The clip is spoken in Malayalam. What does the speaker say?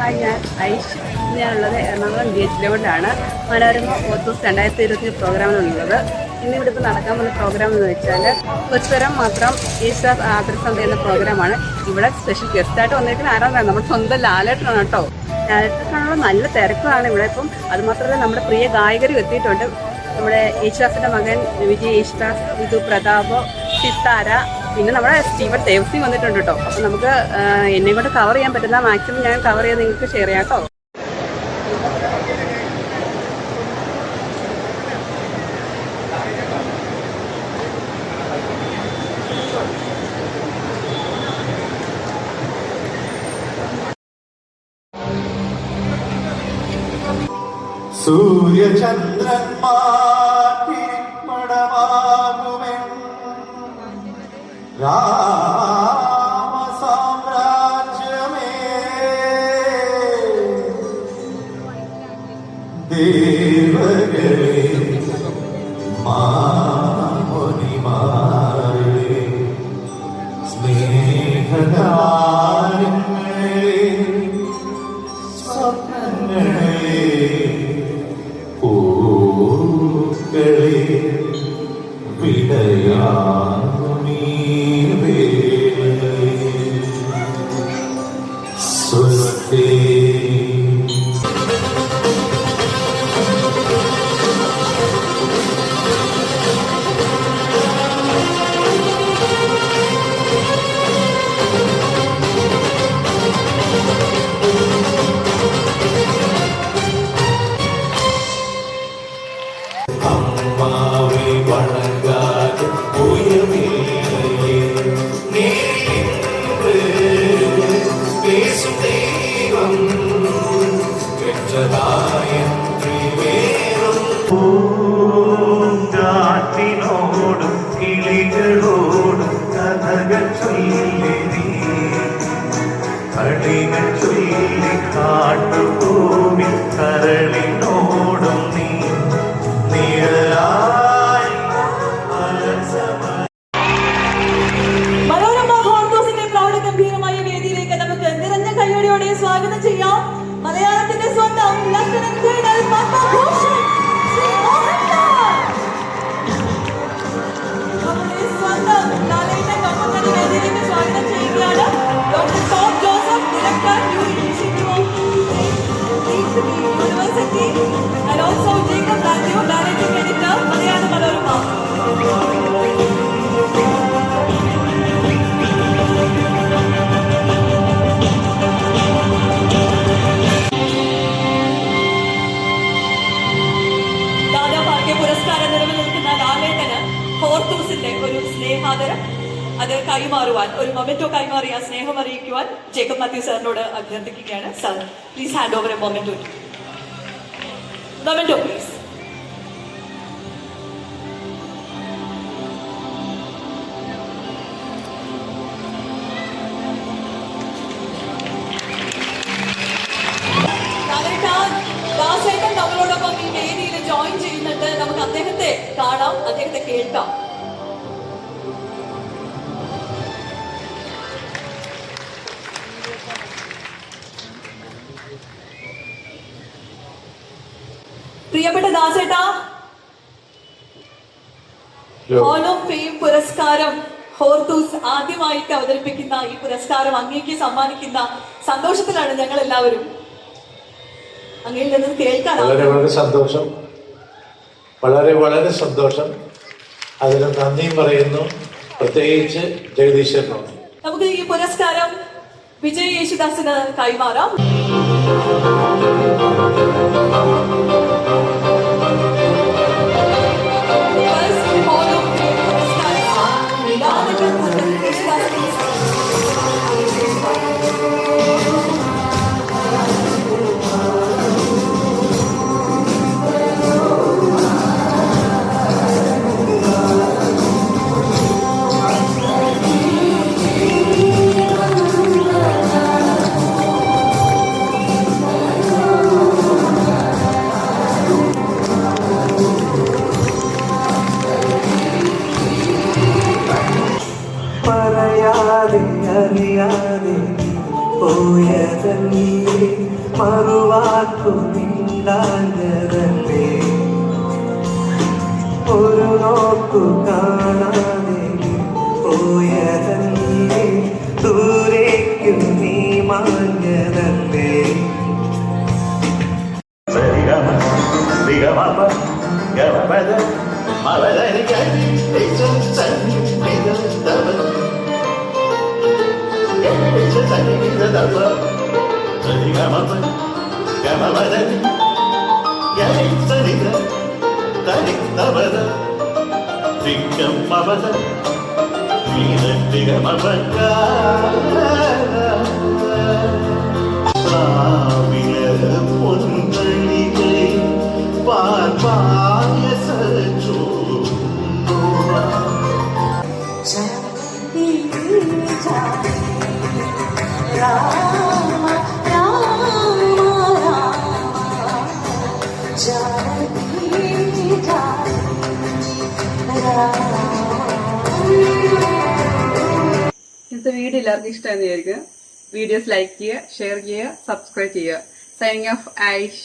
ഹായ്, ഞാൻ ഐഷ്. ഞാനുള്ളത് എറണാകുളം ഗേറ്റ് ഗ്രൗണ്ടിലാണ്. മനോരമ ഓത്തൂസ് 2020 പ്രോഗ്രാമിനുള്ളത്. ഇന്നിവിടെ ഇപ്പോൾ നടക്കാൻ പോകുന്ന പ്രോഗ്രാം എന്ന് വെച്ചാൽ സ്വരം മാത്രം യേശുദാസ് ആദരസന്ധ്യ എന്ന പ്രോഗ്രാമാണ്. ഇവിടെ സ്പെഷ്യൽ ഗസ്റ്റായിട്ട് വന്നിരിക്കുന്ന ആരാധന നമ്മുടെ സ്വന്തം ലാലേട്ടനാണ് കേട്ടോ. ലാലേട്ടനാണല്ലോ, നല്ല തിരക്കാണ് ഇവിടെ ഇപ്പം. അതുമാത്രമല്ല നമ്മുടെ പ്രിയ ഗായകരും എത്തിയിട്ടുണ്ട്. നമ്മുടെ യേശുദാസിൻ്റെ മകൻ വിജയ് യേശുദാസ്, വിധു പ്രതാപ്, സിത്താര, പിന്നെ നമ്മുടെ സ്റ്റീവൻ ദേവസി വന്നിട്ടുണ്ട് കേട്ടോ. അപ്പം നമുക്ക് എന്നെ കൊണ്ട് കവർ ചെയ്യാൻ പറ്റുന്ന മാക്സിമം ഞാൻ കവർ ചെയ്ത് നിങ്ങൾക്ക് ഷെയർ ചെയ്യാം കേട്ടോ. സൂര്യചന്ദ്രന്മാർമടമാകുമെൻ രാമസാമ്രാജ്യമേ, ദേവകളെ മാമുനിമാരെ, സ്നേഹദാനങ്ങളെ, സ്വപ്നങ്ങളെ, പൂക്കളെ, വിടയാമീ സ്വസ്തി. അമ്മാവി വണങ്ങാതെ ഉയർന്നില്ലേ നീ പേസും ദൈവം പൂങ്കാറ്റിനോടും കിളികളോടും കഥകൾ ചൊല്ലി നീ, കളികൾ ചൊല്ലി കാട്ടുഭൂമി കരളിനോടും നീ നിഴലായി. മനോരമ ഹോർത്തോസിന്റെ പ്രൗഢഗംഭീരമായ വേദിയിലേക്ക് നമുക്ക് നിറഞ്ഞ കയ്യോടെയോടെ സ്വാഗതം ചെയ്യാം. മലയാളത്തിന്റെ സ്വന്തം ലഫ്റ്റനന്റ് കേണൽ പത്മഭൂഷൺ ശ്രീ മോഹൻലാൽ. നമ്മുടെ സ്വന്തം ലാലേട്ടൻ കമ്പനി വേദിയിലേക്ക് സ്വാഗതം ചെയ്യുകയാണ്. Doctor Tom Joseph, director, new initiative of university, and also Jacob Matthew, managing editor, Malayala Manorama. പുരസ്കാരം നിലവിൽ നിൽക്കുന്ന ലാലേട്ടന് ഹോർത്തൂസിന്റെ ഒരു സ്നേഹാദരം അത് കൈമാറുവാൻ, ഒരു മൊമെന്റോ കൈമാറിയ സ്നേഹം അറിയിക്കുവാൻ ജേക്കബ് മാത്യു സാറിനോട് അഭ്യർത്ഥിക്കുകയാണ്. Sir, please hand over A memento. Memento please. ദാസേട്ടൻ നമ്മളോടൊപ്പം ഈ വേദിയിൽ ജോയിൻ ചെയ്യുന്നുണ്ട്. നമുക്ക് അദ്ദേഹത്തെ കാണാം, അദ്ദേഹത്തെ കേൾക്കാം. പ്രിയപ്പെട്ട ദാസേട്ടാ, ഹാൾ ഓഫ് ഫെയിം പുരസ്കാരം ഹോർത്തൂസ് ആദ്യമായിട്ട് അവതരിപ്പിക്കുന്ന ഈ പുരസ്കാരം അങ്ങേക്ക് സമ്മാനിക്കുന്ന സന്തോഷത്തിലാണ് ഞങ്ങൾ എല്ലാവരും. അങ്ങയിൽ നിന്ന് കേൾക്കാൻ വളരെ വളരെ സന്തോഷം, വളരെ വളരെ സന്തോഷം. അതിന് നന്ദിയും പറയുന്നു, പ്രത്യേകിച്ച് ജഗദീശ്വരനോട്. നമുക്ക് ഈ പുരസ്കാരം വിജയ് യേശുദാസിന് കൈമാറാം. പോയതല്ലേ മറുവാക്കു മിണ്ടാഞ്ഞതല്ലേ ഒരു നോക്കു കാണാതെ പോയതല്ലേ ദൂരേക്കു നീ മാഞ്ഞതല്ലേ ഇന്നത്തെ വീഡിയോ എല്ലാവർക്കും ഇഷ്ടമായിരുന്നു വിചാരിക്കും. വീഡിയോസ് ലൈക്ക് ചെയ്യുക, ഷെയർ ചെയ്യുക, സബ്സ്ക്രൈബ് ചെയ്യുക. Signing off Ayush.